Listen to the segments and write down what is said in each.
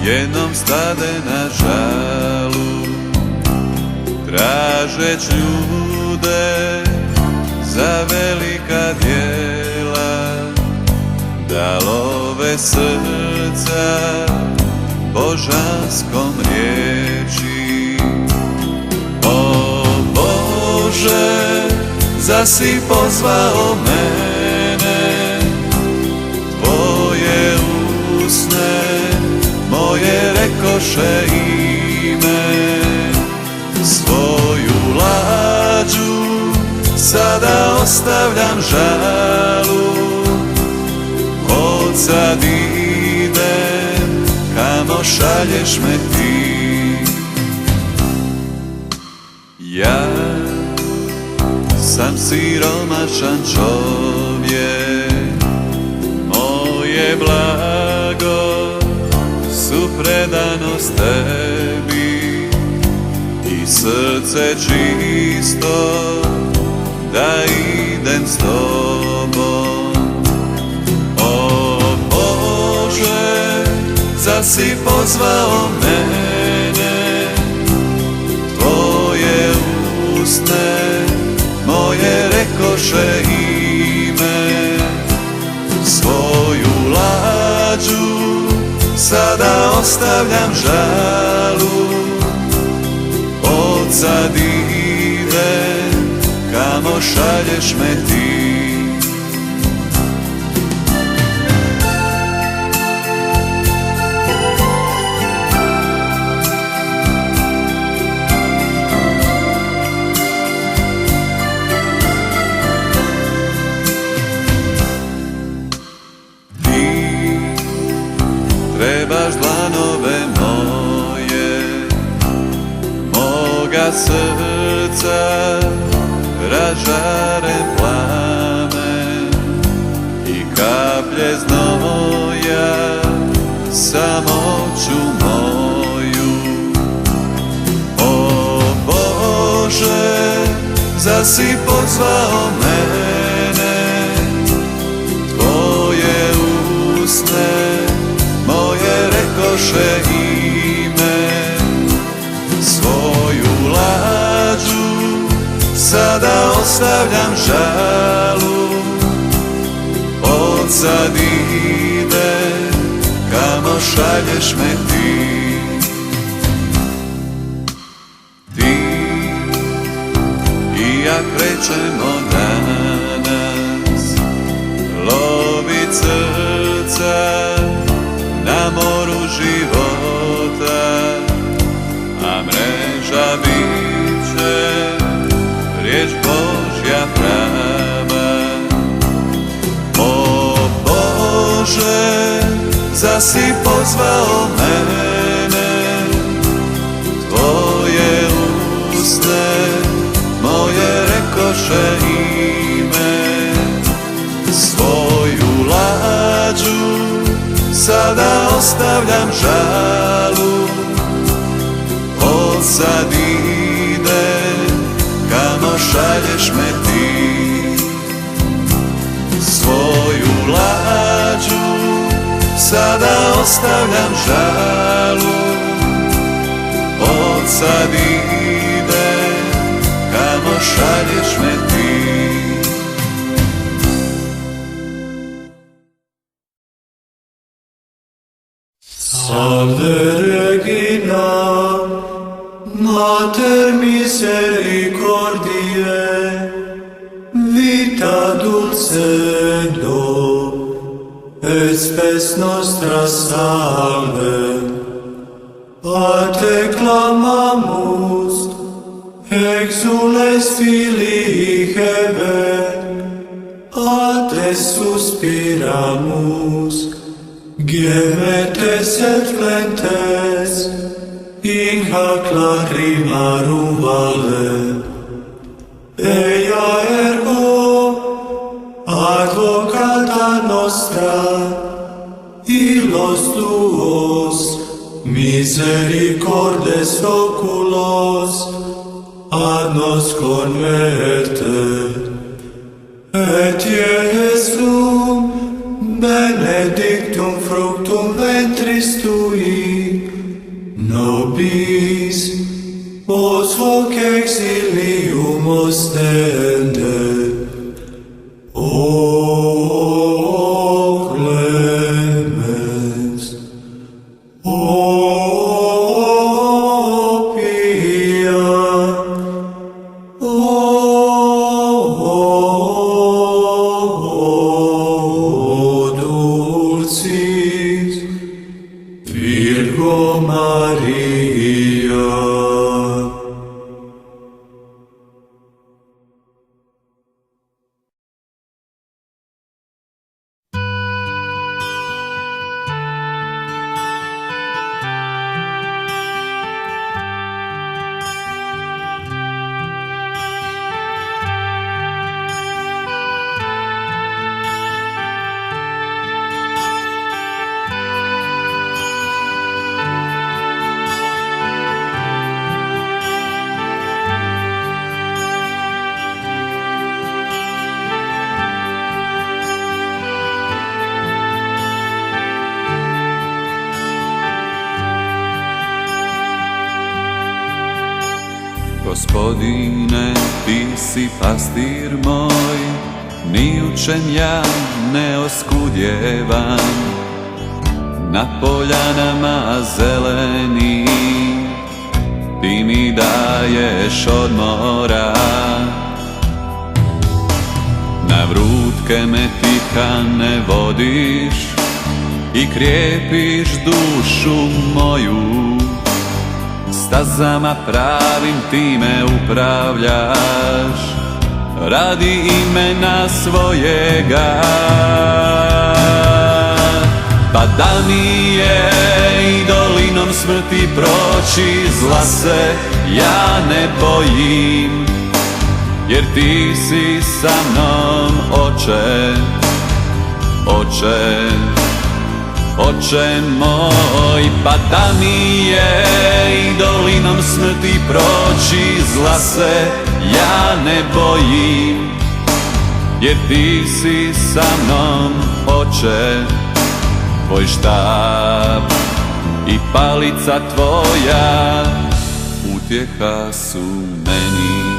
jednom stade na žalu, tražeć ljude za velika djela, da love srca božanskom riječi. O Bože, zasi pozvao mene, tvoje usne moje rekoše ime. Svoju lađu sada ostavljam žalu, od sad idem kamo šalješ me ti. Ja sam siromašan čovjek, moje blago su predanost tebi i srce čisto da idem s tobom. O Bože, zasi pozvao mene, tvoje usne moje rekoše ime. Svoju lađu sada ostavljam žalu, od sad idem kamo šalješ me ti. Trebaš dlanove moje, moga srca ražaren plamen i kaplje znoja samoću moju. O Bože, zasi pozvao mene, tvoje usne moje rekoše ime. Svoju lađu sada ostavljam žalu, od sad idem kamo šalješ me ti. Ti i ja krećemo danas lovit srca na moru života, a mreža bit će riječ Božja prava. O Bože, zasi pozvao mene, tvoje usne moje rekoše ime. Svoju lađu sada ostavljam žalu, od sad idem kamo šalješ me ti. Svoju lađu sada ostavljam žalu, od sad idem kamo šalješ me ti. Salve Regina, Mater misericordiae, vita dulcendo, et spes nostra salve. A te clamamus, exules filii Hebe, a te suspiramus, gemetes et plentes, in hac lacrimarum vale. Ea ergo, advocata nostra, illos tuos, misericordes oculos, ad nos converte. Et Iesum benedictum fructum ventris tui, nobis, vos hoc exilium ostende, o clemens, o pia, o dulcis, Virgo Maria. Gospodine, ti si pastir moj, ni u čem ja ne oskudjevam. Na poljanama zeleni ti mi daješ odmora, na vrutke me tihane vodiš i krijepiš dušu moju. Stazama pravim ti me upravljaš, radi imena svojega. Pa da mi je i dolinom smrti proći, zla se ja ne bojim, jer ti si sa mnom, Oče, Oče, Oče moj. Pa da mi je i dolinom smrti proći, zla se ja ne bojim, jer ti si sa mnom, Oče. Tvoj štap i palica tvoja utjeha su meni.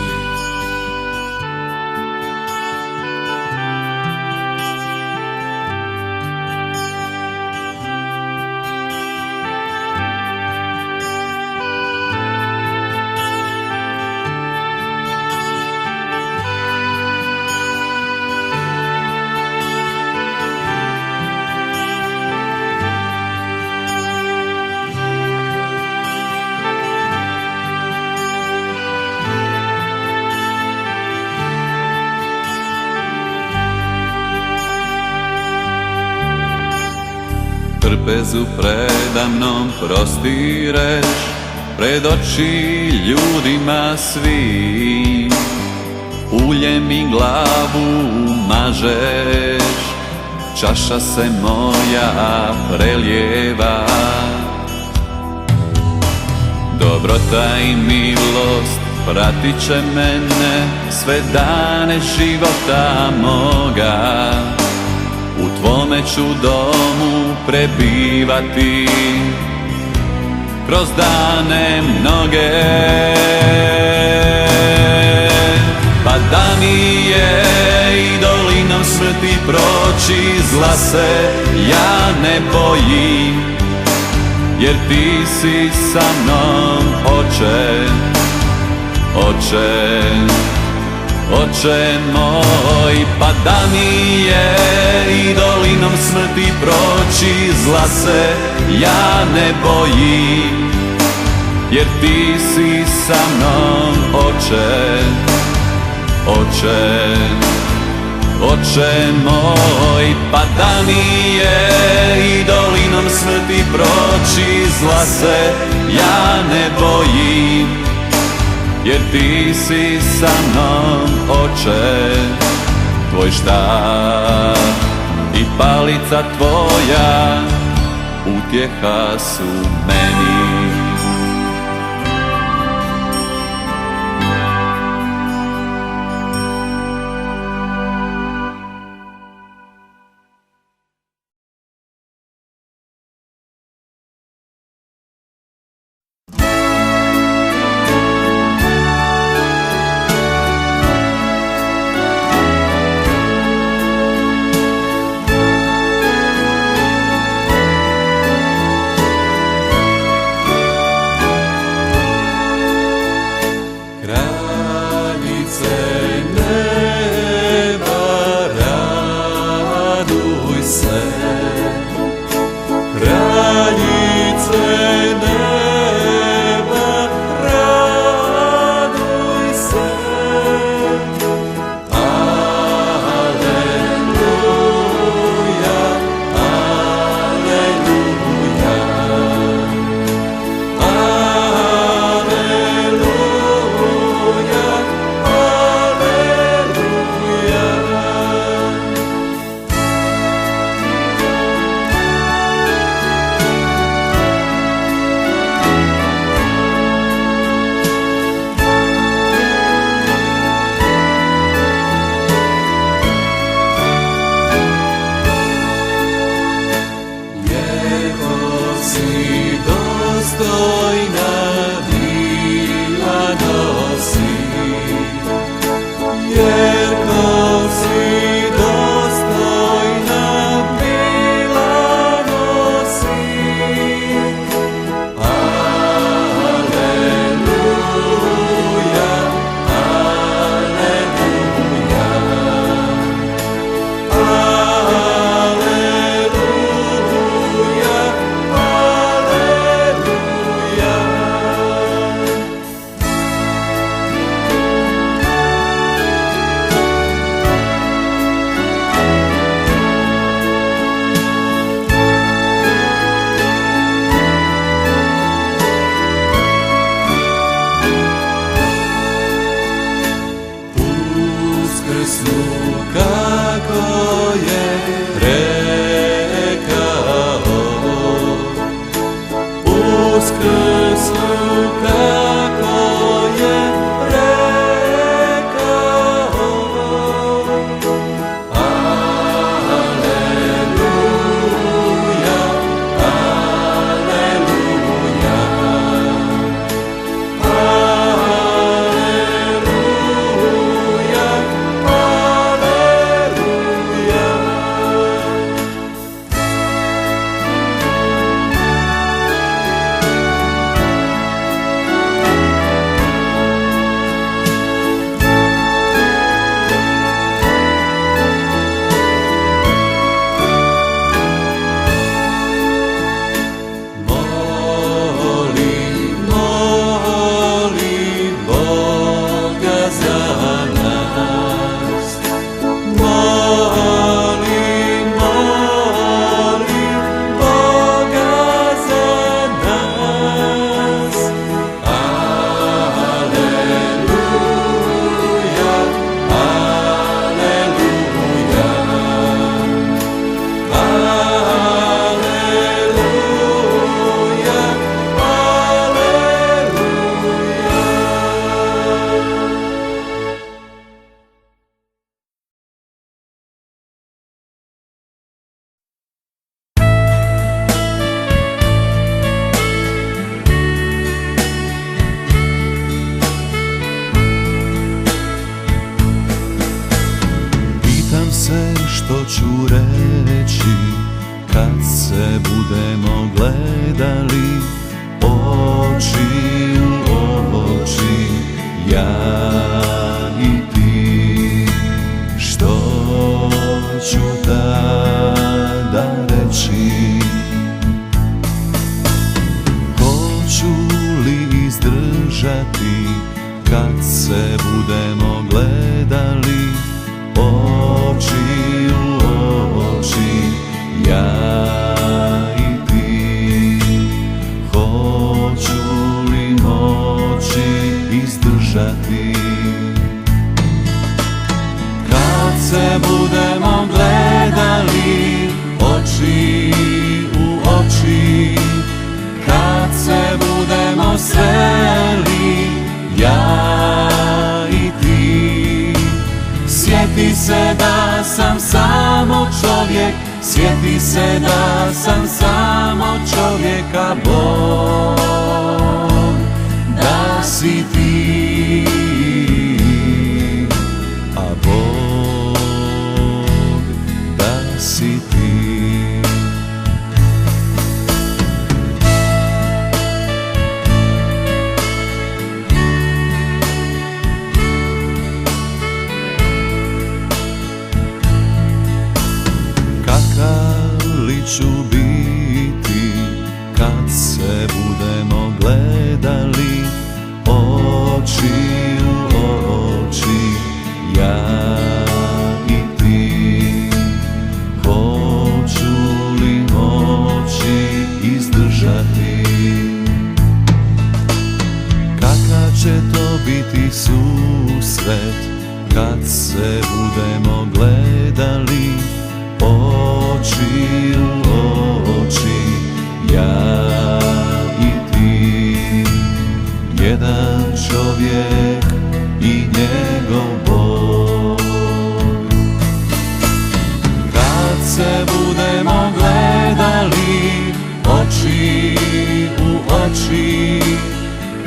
Trpezu predamnom prostireš, pred oči ljudima svim. Uljem i glavu mažeš, čaša se moja prelijeva. Dobrota i milost pratit će mene sve dane života moga. U tvome ću domu prebivati kroz dane mnoge. Pa da mi je i dolinom smrti proći, zla se ja ne bojim, jer ti si sa mnom, Oče, Oče, Oče moj. Pa da mi je i dolinom smrti proći, zla se ja ne bojim, jer ti si sa mnom, Oče, Oče, Oče moj. Pa da mi je i dolinom smrti proći, zla se ja ne bojim, jer ti si sa mnom, Oče. Tvoj štap i palica tvoja utjeha su meni. dostojna bila nosi, jer ko si dostojna bila nosi. Aleluja, aleluja, aleluja, aleluja. Uskrsnu kako je rekao, uskrsnu kako je rekao. Aleluja, aleluja, aleluja, aleluja. Molim, molim Boga za nas. Molim, molim Boga za nas. Aleluja, aleluja, aleluja, aleluja. Pitam se što ću reći kad se budemo gledali oči u oči, ja i ti. Što ću tada reći? Hoću li izdržati kad se budemo gledali oči u oči, ja i ti. Hoću li moći izdržati kad se budemo gledali oči u oči, kad se budemo sreli, ja i ti. Sjeti se da sam samo čovjek, sjeti se da sam samo čovjek, a Bog da si ti, a Bog da si ti. Ću biti kad se budemo gledali oči u oči, ja i ti. Hoću li moći izdržati? Kakav će to biti susret kad se budemo gledali oči u oči, ja i ti. Jedan čovjek i njegov Bog. Kad se budemo gledali oči u drugačiji,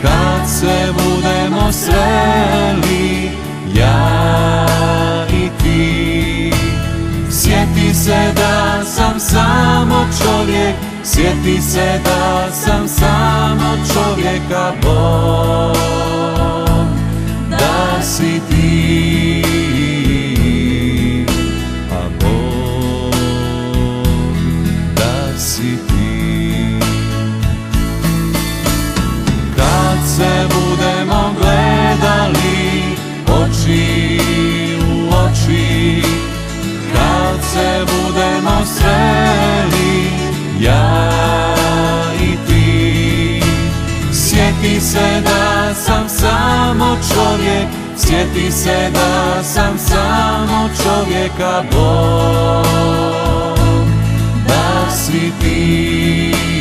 kad se budemo sreli, ja i ti. Sjeti se da sam samo čovjek, sjeti se da sam samo čovjeka Bog, da si ti, a Bog, da si ti. Kad se budemo gledali oči u oči, kad se budemo sreli, ja i ti. Sjeti se da sam samo čovjek, sjeti se da sam samo čovjeka Bog, da si ti.